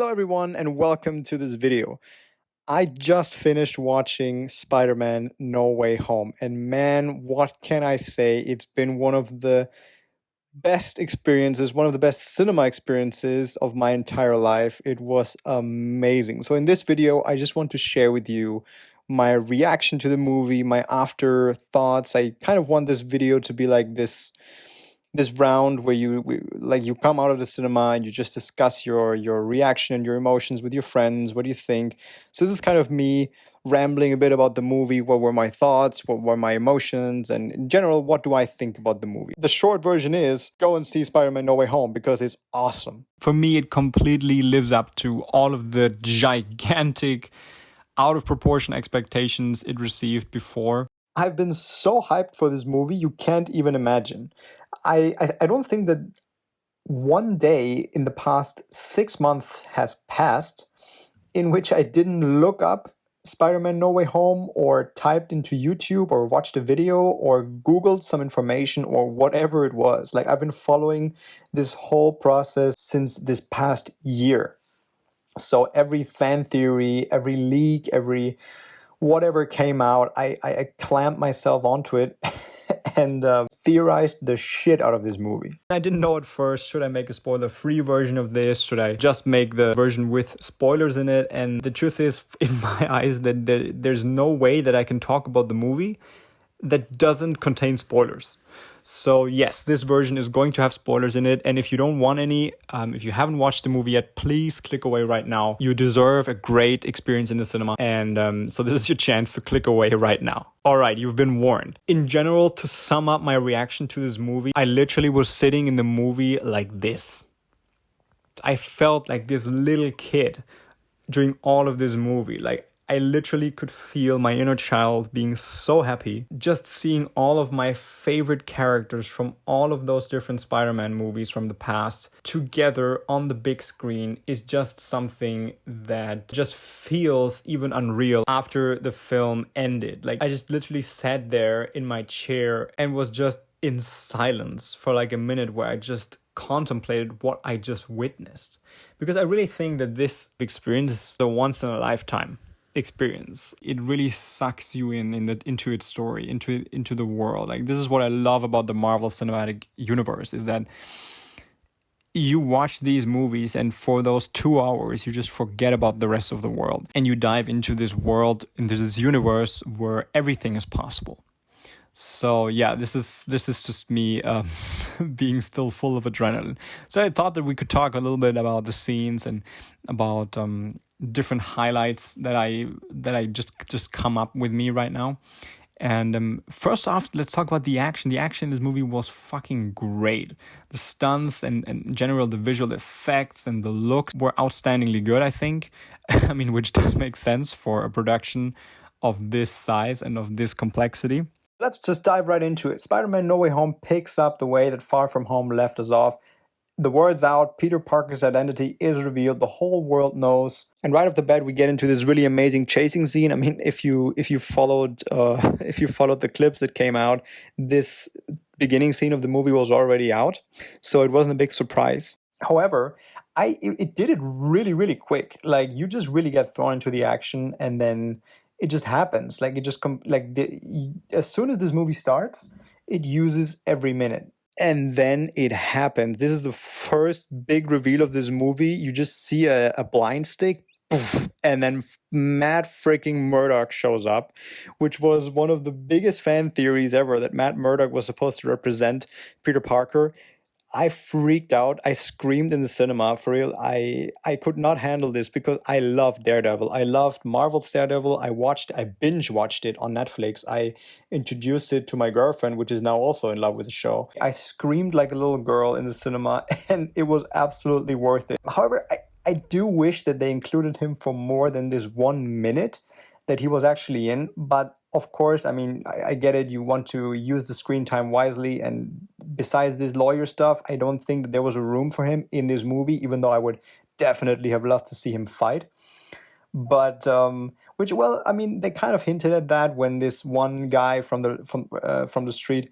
everyone, and welcome to this video. I just finished watching Spider-Man No Way Home, and man, what can I say? It's been one of the best experiences, one of the best cinema experiences of my entire life. It was amazing. So in this video, I just want to share with you my reaction to the movie, my afterthoughts. I kind of want this video to be like this round where you come out of the cinema and you just discuss your reaction and your emotions with your friends. What do you think? So this is kind of me rambling a bit about the movie. What were my thoughts? What were my emotions? And in general, what do I think about the movie? The short version is go and see Spider-Man No Way Home because it's awesome. For me, it completely lives up to all of the gigantic, out of proportion expectations it received before. I've been so hyped for this movie, you can't even imagine. I don't think that one day in the past 6 months has passed in which I didn't look up Spider-Man No Way Home or typed into YouTube or watched a video or Googled some information or whatever it was. Like, I've been following this whole process since this past year. So every fan theory, every leak, every whatever came out, I clamped myself onto it and theorized the shit out of this movie. I didn't know at first, should I make a spoiler-free version of this? Should I just make the version with spoilers in it? And the truth is, in my eyes, that there's no way that I can talk about the movie that doesn't contain spoilers. So yes, this version is going to have spoilers in it. And if you don't want any, if you haven't watched the movie yet, please click away right now. You deserve a great experience in the cinema. And so this is your chance to click away right now. All right, you've been warned. In general, to sum up my reaction to this movie, I literally was sitting in the movie like this. I felt like this little kid during all of this movie. Like, I literally could feel my inner child being so happy. Just seeing all of my favorite characters from all of those different Spider-Man movies from the past together on the big screen is just something that just feels even unreal after the film ended. Like, I just literally sat there in my chair and was just in silence for like a minute where I just contemplated what I just witnessed. Because I really think that this experience is a once in a lifetime experience. It really sucks you into its story, into the world. Like, this is what I love about the Marvel Cinematic Universe, is that you watch these movies and for those 2 hours you just forget about the rest of the world and you dive into this world, into this universe where everything is possible. So yeah, this is just me being still full of adrenaline. So I thought that we could talk a little bit about the scenes and about different highlights that I just come up with me right now. And first off, let's talk about the action. The action in this movie was fucking great. The stunts and in general the visual effects and the looks were outstandingly good, I think. I mean, which does make sense for a production of this size and of this complexity. Let's just dive right into it. Spider-Man No Way Home picks up the way that Far From Home left us off. The word's out, Peter Parker's identity is revealed, the whole world knows. And right off the bat, we get into this really amazing chasing scene. I mean, if you followed the clips that came out, this beginning scene of the movie was already out, so it wasn't a big surprise. However, it did it really, really quick. Like, you just really get thrown into the action, and then it just happens. Like, it just as soon as this movie starts, it uses every minute. And then it happened. This is the first big reveal of this movie. You just see a blind stick, poof, and then Matt freaking Murdock shows up, which was one of the biggest fan theories ever, that Matt Murdock was supposed to represent Peter Parker. I freaked out. I screamed in the cinema, for real. I could not handle this because I loved Daredevil. I loved Marvel's Daredevil. I binge watched it on Netflix. I introduced it to my girlfriend, which is now also in love with the show. I screamed like a little girl in the cinema, and it was absolutely worth it. However, I do wish that they included him for more than this 1 minute that he was actually in, but of course, I mean, I get it. You want to use the screen time wisely. And besides this lawyer stuff, I don't think that there was a room for him in this movie, even though I would definitely have loved to see him fight. But, I mean, they kind of hinted at that when this one guy from the street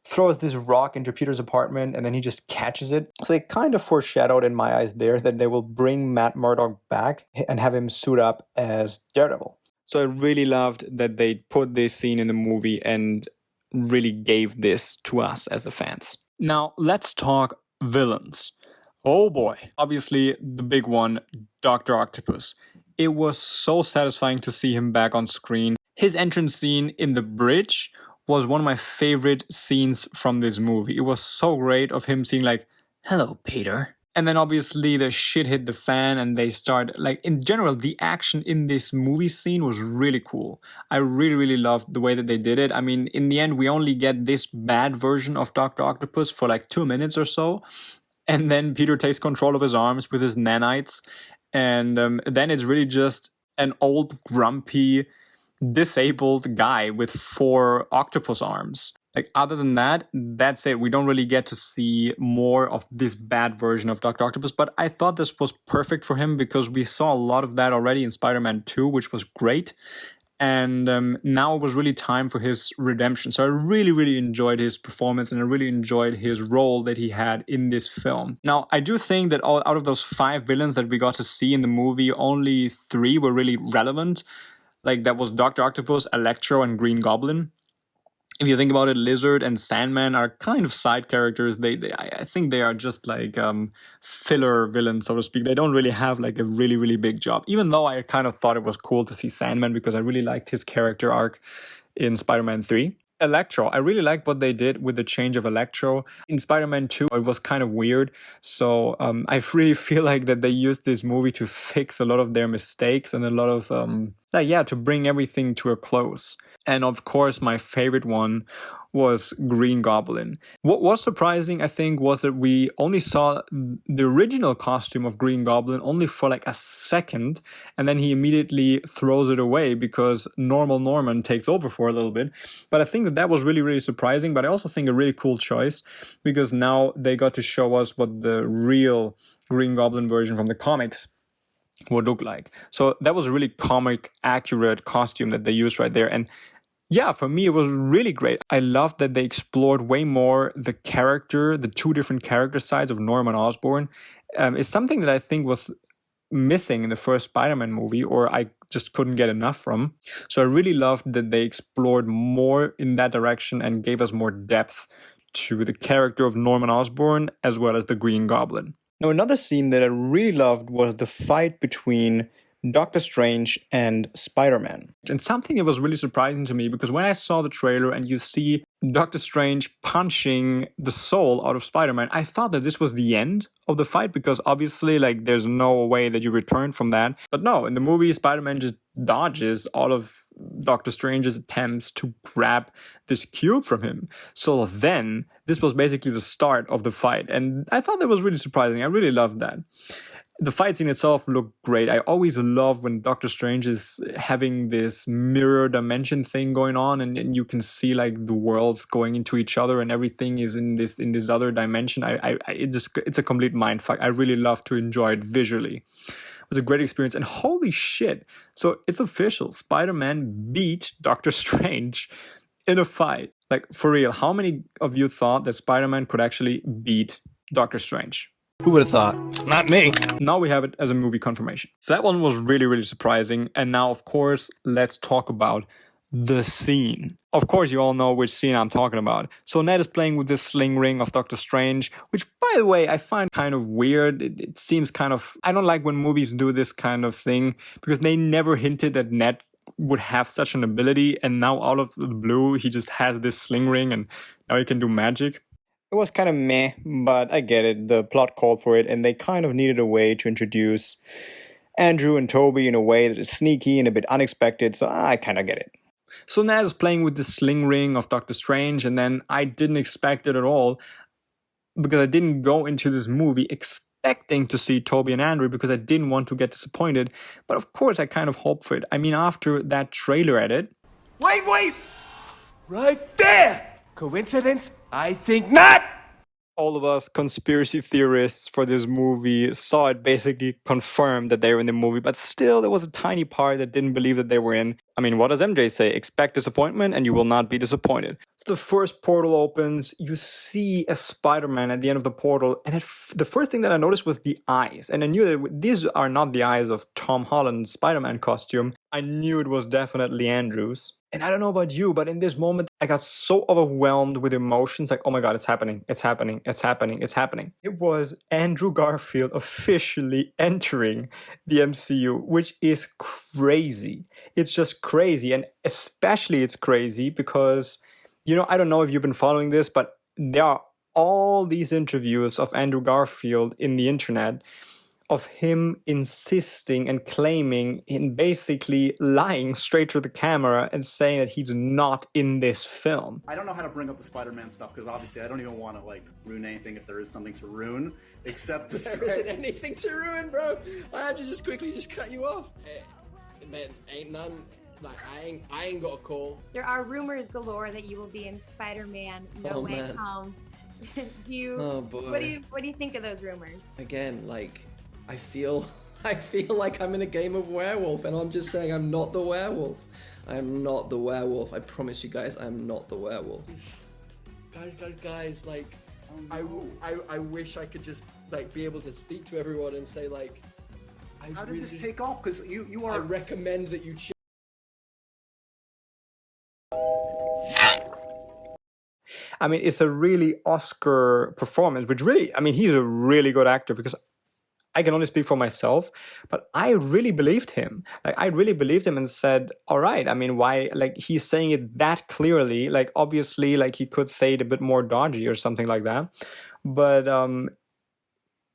throws this rock into Peter's apartment and then he just catches it. So they kind of foreshadowed in my eyes there that they will bring Matt Murdock back and have him suit up as Daredevil. So I really loved that they put this scene in the movie and really gave this to us as the fans. Now let's talk villains. Oh boy. Obviously the big one, Dr. Octopus. It was so satisfying to see him back on screen. His entrance scene in the bridge was one of my favorite scenes from this movie. It was so great of him seeing like, "Hello, Peter." And then obviously the shit hit the fan and they start, like, in general, the action in this movie scene was really cool. I really, really loved the way that they did it. I mean, in the end, we only get this bad version of Dr. Octopus for like 2 minutes or so. And then Peter takes control of his arms with his nanites. And then it's really just an old, grumpy, disabled guy with 4 octopus arms. Like, other than that, that's it. We don't really get to see more of this bad version of Dr. Octopus, but I thought this was perfect for him because we saw a lot of that already in Spider-Man 2, which was great. And now it was really time for his redemption. So I really, really enjoyed his performance and I really enjoyed his role that he had in this film. Now, I do think that out of those 5 villains that we got to see in the movie, only 3 were really relevant. Like, that was Dr. Octopus, Electro, and Green Goblin. If you think about it, Lizard and Sandman are kind of side characters. I think they are just like filler villains, so to speak. They don't really have like a really, really big job. Even though I kind of thought it was cool to see Sandman because I really liked his character arc in Spider-Man 3. Electro, I really liked what they did with the change of Electro. In Spider-Man 2, it was kind of weird. So I really feel like that they used this movie to fix a lot of their mistakes and a lot of, to bring everything to a close. And of course, my favorite one was Green Goblin. What was surprising, I think, was that we only saw the original costume of Green Goblin only for like a second, and then he immediately throws it away because Normal Norman takes over for a little bit. But I think that was really, really surprising, but I also think a really cool choice because now they got to show us what the real Green Goblin version from the comics would look like. So that was a really comic accurate costume that they used right there. And yeah, for me, it was really great. I loved that they explored way more the 2 different character sides of Norman Osborn. It's something that I think was missing in the first Spider-Man movie, or I just couldn't get enough from. So I really loved that they explored more in that direction and gave us more depth to the character of Norman Osborn as well as the Green Goblin. Now, another scene that I really loved was the fight between Doctor Strange and Spider-Man. And something that was really surprising to me, because when I saw the trailer and you see Doctor Strange punching the soul out of Spider-Man, I thought that this was the end of the fight, because obviously, like, there's no way that you return from that. But no, in the movie, Spider-Man just dodges all of Doctor Strange's attempts to grab this cube from him. So then, this was basically the start of the fight. And I thought that was really surprising. I really loved that. The fight scene itself looked great. I always love when Doctor Strange is having this mirror dimension thing going on, and you can see like the worlds going into each other, and everything is in this other dimension. It's a complete mindfuck. I really love to enjoy it visually. It was a great experience, and holy shit! So it's official. Spider-Man beat Doctor Strange in a fight. Like, for real, how many of you thought that Spider-Man could actually beat Doctor Strange? Who would have thought? Not me. Now we have it as a movie confirmation. So that one was really, really surprising. And now, of course, let's talk about the scene. Of course, you all know which scene I'm talking about. So Ned is playing with this sling ring of Doctor Strange, which, by the way, I find kind of weird. It seems kind of... I don't like when movies do this kind of thing, because they never hinted that Ned would have such an ability, and now out of the blue, he just has this sling ring, and now he can do magic. It was kind of meh, but I get it. The plot called for it, and they kind of needed a way to introduce Andrew and Toby in a way that is sneaky and a bit unexpected, so I kind of get it. So Ned is playing with the sling ring of Doctor Strange, and then I didn't expect it at all, because I didn't go into this movie expecting to see Toby and Andrew, because I didn't want to get disappointed. But of course, I kind of hoped for it. I mean, after that trailer edit... Wait! Right there! Coincidence? I think not! All of us conspiracy theorists for this movie saw it basically confirmed that they were in the movie, but still there was a tiny part that didn't believe that they were in. I mean, what does MJ say? Expect disappointment and you will not be disappointed. So the first portal opens, you see a Spider-Man at the end of the portal, and the first thing that I noticed was the eyes. And I knew that these are not the eyes of Tom Holland's Spider-Man costume. I knew it was definitely Andrew's. And I don't know about you, but in this moment, I got so overwhelmed with emotions, like, oh my god, it's happening, it's happening, it's happening, it's happening. It was Andrew Garfield officially entering the MCU, which is crazy. It's just crazy, and especially it's crazy because, you know, I don't know if you've been following this, but there are all these interviews of Andrew Garfield in the internet of him insisting and claiming and basically lying straight to the camera and saying that he's not in this film. I don't know how to bring up the Spider-Man stuff because obviously I don't even want to like ruin anything if there is something to ruin, except to There isn't anything to ruin, bro. I had to just quickly cut you off. Man, ain't none. Like I ain't got a call. There are rumors galore that you will be in Spider-Man No Way Home. Oh boy. What do you think of those rumors? Again, like I feel like I'm in a game of werewolf, and I'm just saying I'm not the werewolf. I am not the werewolf. I promise you guys, I'm not the werewolf. Guys, like, I wish I could just like be able to speak to everyone and say like, How did this take off? Because you are. I recommend that you. I mean, it's a really Oscar performance, which really, I mean, he's a really good actor because I can only speak for myself, but I really believed him. Like, I really believed him and said, all right, I mean, why, like, he's saying it that clearly, like, obviously, like, he could say it a bit more dodgy or something like that. But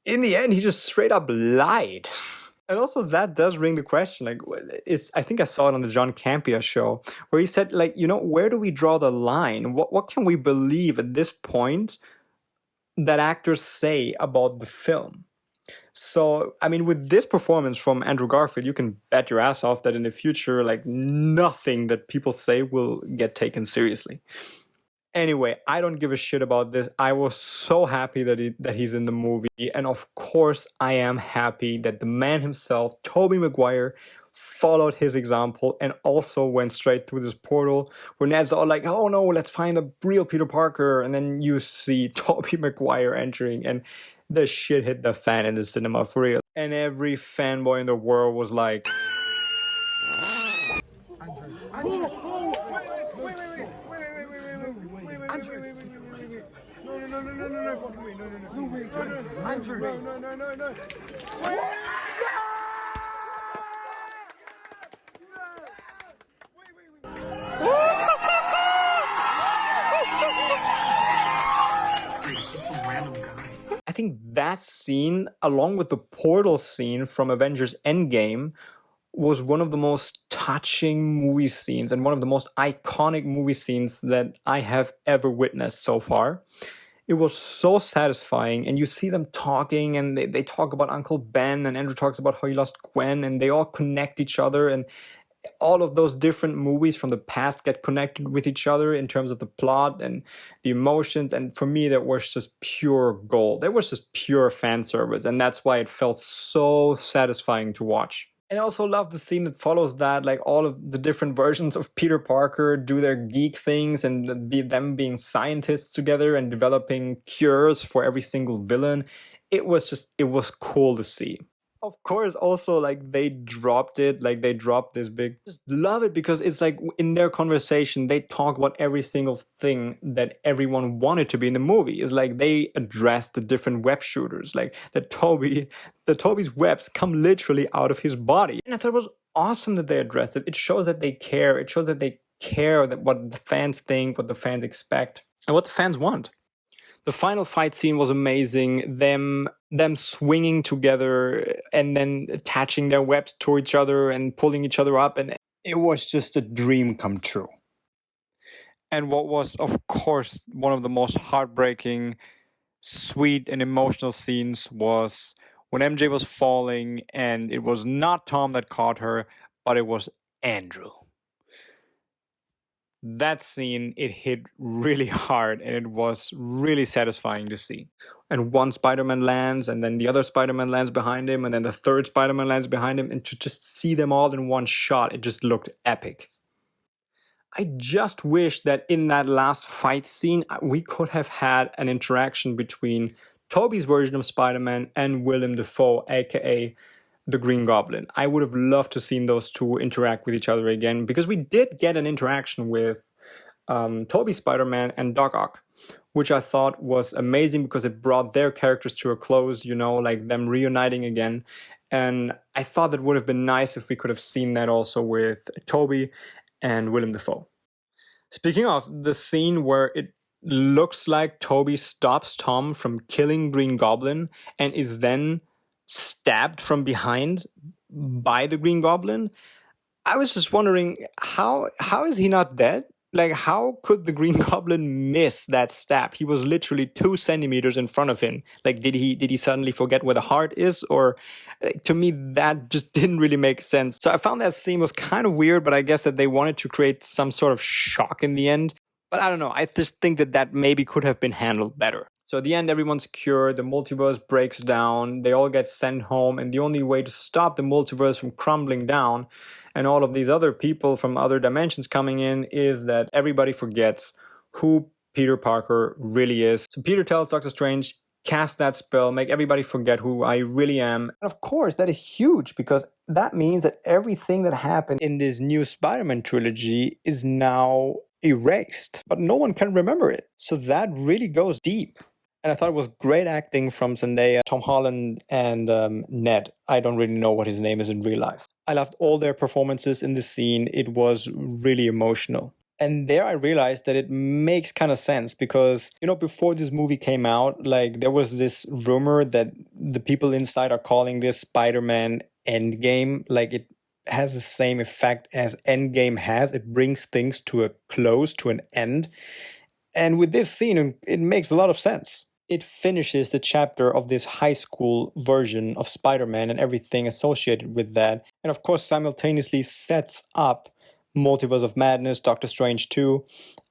in the end, he just straight up lied. And also that does ring the question, like, I think I saw it on the John Campea show, where he said, like, you know, where do we draw the line? What can we believe at this point that actors say about the film? So, I mean, with this performance from Andrew Garfield, you can bet your ass off that in the future, like, nothing that people say will get taken seriously. Anyway, I don't give a shit about this. I was so happy that he's in the movie. And of course, I am happy that the man himself, Tobey Maguire, followed his example and also went straight through this portal where Ned's all like, oh no, let's find the real Peter Parker. And then you see Tobey Maguire entering and the shit hit the fan in the cinema for real. And every fanboy in the world was like... I think that scene, along with the portal scene from Avengers Endgame, was one of the most touching movie scenes and one of the most iconic movie scenes that I have ever witnessed so far. It was so satisfying, and you see them talking, and they talk about Uncle Ben, and Andrew talks about how he lost Gwen, and they all connect each other, and all of those different movies from the past get connected with each other in terms of the plot and the emotions. And for me, that was just pure gold. That was just pure fan service. And that's why it felt so satisfying to watch. And I also love the scene that follows that, like all of the different versions of Peter Parker do their geek things and them being scientists together and developing cures for every single villain. It was cool to see. Of course, also, like, they dropped this big... Just love it because it's like, in their conversation, they talk about every single thing that everyone wanted to be in the movie. It's like they addressed the different web shooters, like Toby's webs come literally out of his body. And I thought it was awesome that they addressed it. It shows that they care. It shows that they care that what the fans think, what the fans expect, and what the fans want. The final fight scene was amazing. Them swinging together and then attaching their webs to each other and pulling each other up. And it was just a dream come true. And what was, of course, one of the most heartbreaking, sweet, and emotional scenes was when MJ was falling and it was not Tom that caught her, but it was Andrew. That scene, it hit really hard and it was really satisfying to see. And one Spider-Man lands, and then the other Spider-Man lands behind him, and then the third Spider-Man lands behind him, and to just see them all in one shot, it just looked epic. I just wish that in that last fight scene, we could have had an interaction between Tobey's version of Spider-Man and Willem Dafoe, aka the Green Goblin. I would have loved to seen those two interact with each other again, because we did get an interaction with Tobey's Spider-Man and Doc Ock, which I thought was amazing because it brought their characters to a close, you know, like them reuniting again. And I thought that would have been nice if we could have seen that also with Tobey and Willem Dafoe. Speaking of the scene where it looks like Tobey stops Tom from killing Green Goblin and is then stabbed from behind by the Green Goblin, I was just wondering, how is he not dead? Like, how could the Green Goblin miss that stab? He was literally 2 centimeters in front of him. Like, did he suddenly forget where the heart is? Or to me, that just didn't really make sense. So I found that scene was kind of weird, but I guess that they wanted to create some sort of shock in the end. But I don't know, I just think that maybe could have been handled better. So at the end, everyone's cured, the multiverse breaks down, they all get sent home, and the only way to stop the multiverse from crumbling down and all of these other people from other dimensions coming in is that everybody forgets who Peter Parker really is. So Peter tells Doctor Strange, cast that spell, make everybody forget who I really am. And of course, that is huge, because that means that everything that happened in this new Spider-Man trilogy is now erased, but no one can remember it. So that really goes deep. And I thought it was great acting from Zendaya, Tom Holland, and Ned. I don't really know what his name is in real life. I loved all their performances in the scene. It was really emotional. And there I realized that it makes kind of sense because, you know, before this movie came out, like there was this rumor that the people inside are calling this Spider-Man Endgame. Like it has the same effect as Endgame has. It brings things to a close, to an end. And with this scene, it makes a lot of sense. It finishes the chapter of this high school version of Spider-Man and everything associated with that. And of course, simultaneously sets up Multiverse of Madness, Doctor Strange 2.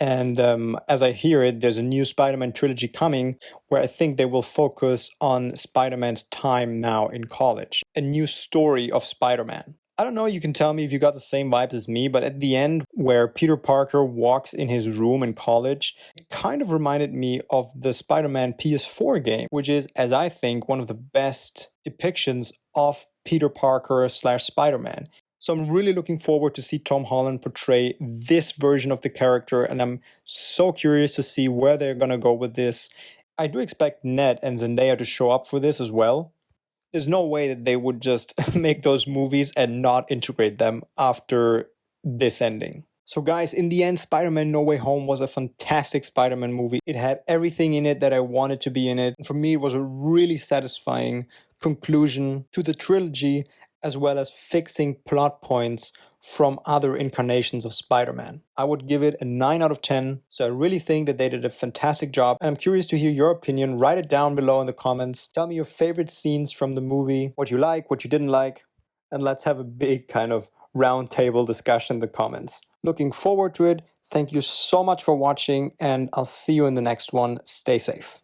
And as I hear it, there's a new Spider-Man trilogy coming where I think they will focus on Spider-Man's time now in college. A new story of Spider-Man. I don't know, you can tell me if you got the same vibes as me, but at the end, where Peter Parker walks in his room in college, it kind of reminded me of the Spider-Man PS4 game, which is, as I think, one of the best depictions of Peter Parker / Spider-Man. So I'm really looking forward to see Tom Holland portray this version of the character, and I'm so curious to see where they're gonna go with this. I do expect Ned and Zendaya to show up for this as well. There's no way that they would just make those movies and not integrate them after this ending. So guys, in the end, Spider-Man No Way Home was a fantastic Spider-Man movie. It had everything in it that I wanted to be in it. And for me, it was a really satisfying conclusion to the trilogy, as well as fixing plot points from other incarnations of Spider-Man. I would give it a 9 out of 10, so I really think that they did a fantastic job. And I'm curious to hear your opinion. Write it down below in the comments. Tell me your favorite scenes from the movie, what you like, what you didn't like, and let's have a big kind of round table discussion in the comments. Looking forward to it. Thank you so much for watching, and I'll see you in the next one. Stay safe.